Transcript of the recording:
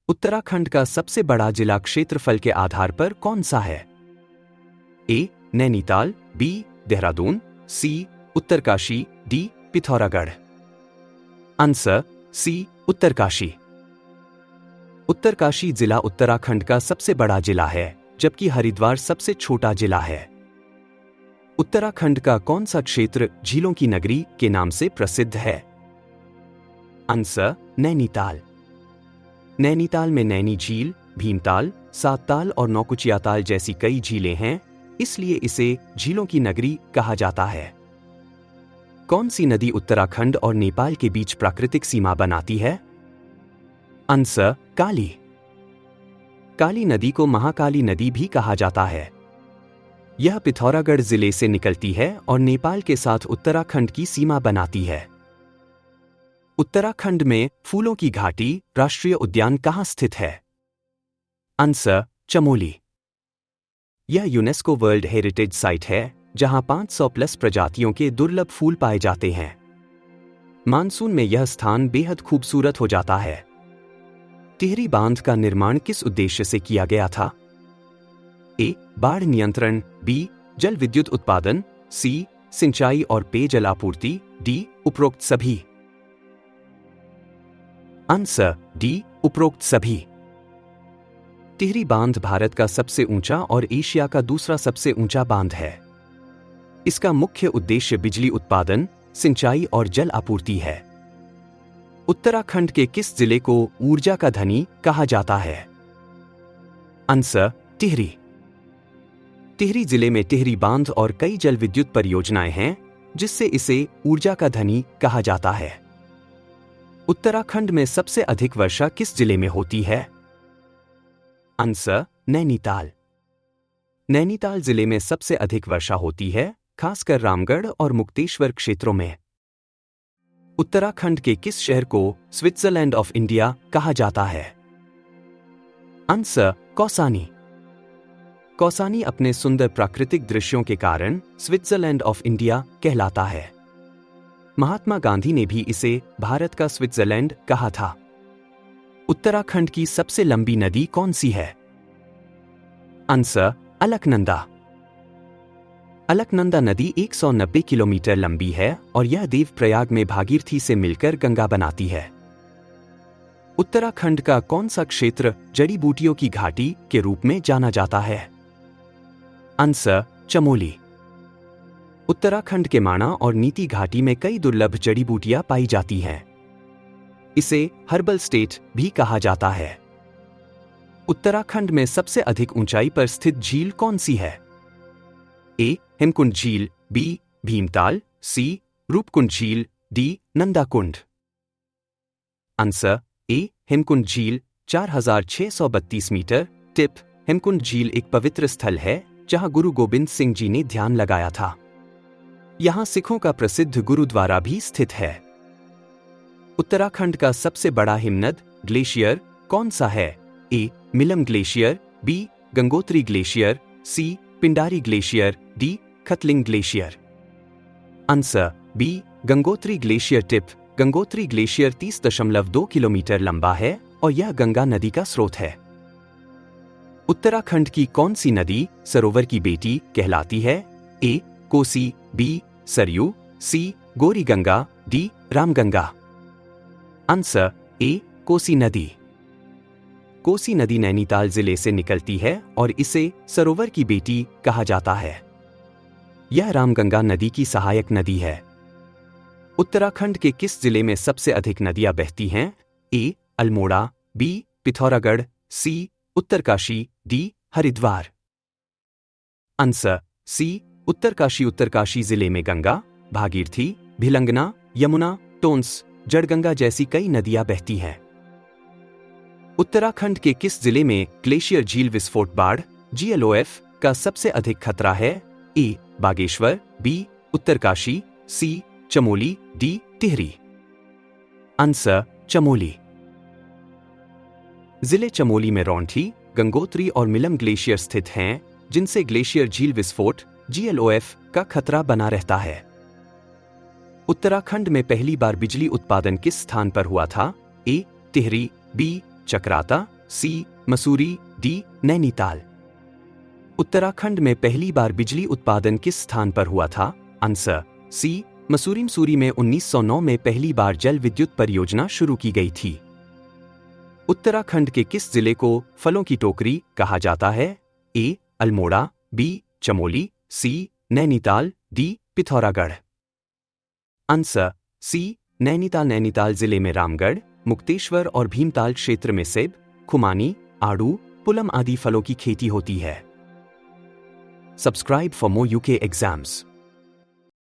उत्तराखंड का सबसे बड़ा जिला क्षेत्रफल के आधार पर कौन सा है? A. Nainital, B. Dehradun, C. Uttarkashi, D. Pithoragarh. Answer C. Uttarkashi. Uttarkashi जिला उत्तराखंड का सबसे बड़ा जिला है, जबकि हरिद्वार सबसे छोटा जिला है। उत्तराखंड का कौन सा क्षेत्र झीलों की नगरी के नाम से प्रसिद्ध है? आंसर नैनीताल। नैनीताल में नैनी झील, भीमताल, सातताल और नौकुचियाताल जैसी कई झीलें हैं, इसलिए इसे झीलों की नगरी कहा जाता है। कौन सी नदी उत्तराखंड और नेपाल के बीच प्राकृतिक सीमा बनाती है? आंसर काली। काली नदी को महाकाली नदी भी कहा जाता है। यह पिथौरागढ़ जिले से निकलती है और नेपाल के साथ उत्तराखंड की सीमा बनाती है। उत्तराखंड में फूलों की घाटी राष्ट्रीय उद्यान कहाँ स्थित है? आंसर चमोली। यह यूनेस्को वर्ल्ड हेरिटेज साइट है, जहां 500 प्लस प्रजातियों के दुर्लभ फूल पाए जाते हैं। मानसून में यह स्थान बेहद खूबसूरत हो जाता है। टिहरी बांध का निर्माण किस उद्देश्य से किया गया था? ए. बाढ़ नियंत्रण, बी. जल विद्युत उत्पादन, सी. सिंचाई और पेयजल आपूर्ति, डी. उपरोक्त सभी। Answer D. उपरोक्त सभी। टिहरी बांध भारत का सबसे ऊंचा और एशिया का दूसरा सबसे ऊंचा बांध है। इसका मुख्य उद्देश्य बिजली उत्पादन, सिंचाई और जल आपूर्ति है। उत्तराखंड के किस जिले को ऊर्जा का धनी कहा जाता है? आंसर टिहरी। टिहरी जिले में टिहरी बांध और कई जल विद्युत परियोजनाएं हैं, जिससे इसे ऊर्जा का धनी कहा जाता है। उत्तराखंड में सबसे अधिक वर्षा किस जिले में होती है? आंसर नैनीताल। नैनीताल जिले में सबसे अधिक वर्षा होती है, खासकर रामगढ़ और मुक्तेश्वर क्षेत्रों में। उत्तराखंड के किस शहर को स्विट्जरलैंड ऑफ इंडिया कहा जाता है? आंसर कौसानी। कौसानी अपने सुंदर प्राकृतिक दृश्यों के कारण स्विट्जरलैंड ऑफ इंडिया कहलाता है। महात्मा गांधी ने भी इसे भारत का स्विट्जरलैंड कहा था। उत्तराखंड की सबसे लंबी नदी कौन सी है? आंसर अलकनंदा। अलकनंदा नदी 190 किलोमीटर लंबी है और यह देवप्रयाग में भागीरथी से मिलकर गंगा बनाती है। उत्तराखंड का कौन सा क्षेत्र जड़ी बूटियों की घाटी के रूप में जाना जाता है? आंसर चमोली। उत्तराखंड के माणा और नीति घाटी में कई दुर्लभ जड़ी बूटियां पाई जाती हैं। इसे हर्बल स्टेट भी कहा जाता है। उत्तराखंड में सबसे अधिक ऊंचाई पर स्थित झील कौन सी है? ए. हेमकुंड झील, बी. भीमताल, सी. रूपकुंड झील, D. Nandakund. Answer A. Hemkund झील 4632 मीटर। टिप: हेमकुंड झील एक पवित्र स्थल है जहां गुरु गोबिंद सिंह जी ने ध्यान लगाया था। यहां सिखों का प्रसिद्ध गुरुद्वारा भी स्थित है। उत्तराखंड का सबसे बड़ा हिमनद ग्लेशियर कौन सा है? A. Milam glacier, B. Gangotri glacier, C. Pindari glacier, D. Khatling glacier. Answer B. Gangotri glacier. Tip: Gangotri glacier 30.2 kilometre लंबा है और यह गंगा नदी का स्रोत है। उत्तराखंड की कौन सी नदी सरोवर की बेटी कहलाती है? A. Kosi, B. Saryu, C. Gauri Ganga, D. Ramganga. Answer A. Kosi नदी। कोसी नदी नैनीताल जिले से निकलती है और इसे सरोवर की बेटी कहा जाता है। यह रामगंगा नदी की सहायक नदी है। उत्तराखंड के किस जिले में सबसे अधिक नदियां बहती हैं? A. Almora, B. Pithoragarh, C. Uttarkashi, D. Haridwar. Answer C. Uttarkashi. Uttarkashi जिले में गंगा, भागीरथी, भिलंगना, यमुना, टोंस, जड़गंगा जैसी कई नदियां बहती हैं। उत्तराखंड के किस जिले में ग्लेशियर झील विस्फोट बाढ़ GLOF का सबसे अधिक खतरा है? ए. बागेश्वर, बी. उत्तरकाशी, सी. चमोली, डी. टिहरी। आंसर चमोली। जिले चमोली में रौंठी, गंगोत्री और मिलम ग्लेशियर स्थित हैं, जिनसे ग्लेशियर झील विस्फोट GLOF का खतरा बना रहता है। उत्तराखंड में पहली बार बिजली उत्पादन किस स्थान पर हुआ था? ए. टिहरी, बी. चक्राता, सी मसूरी, डी नैनीताल। उत्तराखंड में पहली बार बिजली उत्पादन किस स्थान पर हुआ था? Answer C Mussoorie. मसूरी में 1909 में पहली बार जल विद्युत परियोजना शुरू की गई थी। उत्तराखंड के किस जिले को फलों की टोकरी कहा जाता है? A Almora, B Chamoli, C Nainital, D Pithoragarh. Answer C Nainital. Nainital जिले में रामगढ़, मुक्तेश्वर और भीमताल क्षेत्र में सेब, खुमानी, आड़ू, पुलम आदि फलों की खेती होती है। Subscribe for more UK exams.